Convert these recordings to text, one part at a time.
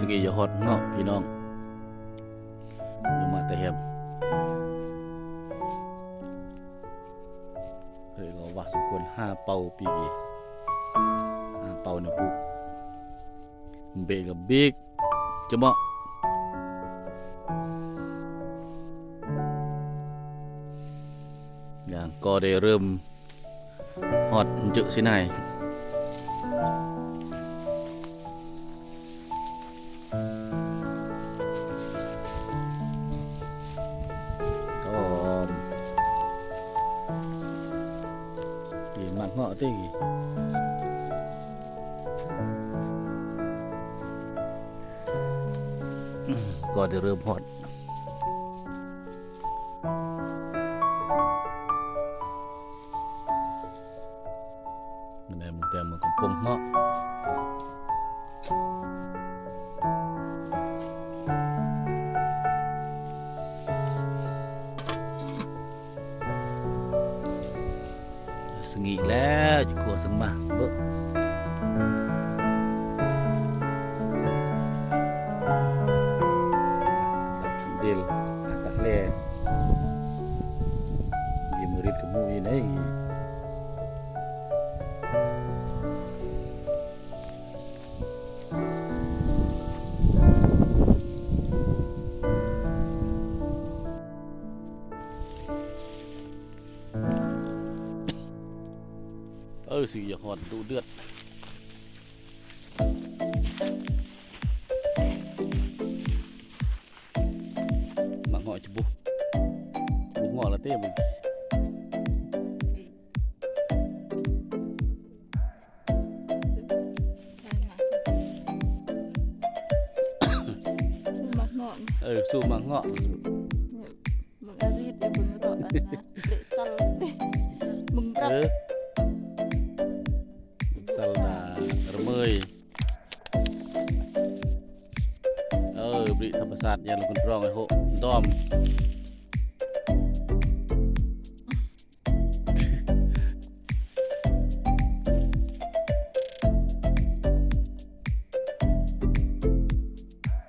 สกียฮอดเนาะพี่น้องอยู่มาแต่แฮมเฮ้ยก็ว่าสมควร5เป่าปี5เป่าเนี่ยปุ๊บเบกกับบิ๊กจะเหมาะอย่างก็ได้เริ่มฮอดจุสินายมันเหาะติก็ได้เริ่มฮอดแต่มันกำปงเหาะสงีแล้วอยู่ครัวสมมาเบ้อตัดเดลตัดแลยีมริดกับมูอีไหนสิอย่าหอดดูเดือดมาหอดจะบุงอละเต้มึงสู้มาเงาะมึงอาทิตย์มึงต่อนะเด็กตัลมึงรับSalda remeuy beri ธรรมศาสตร์ยังลงคนร้องไอ้โหดอม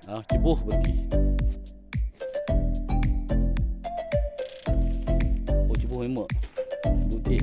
เอาจิบุเมื่อกี้โอ้จิบุให้หมดดูดิ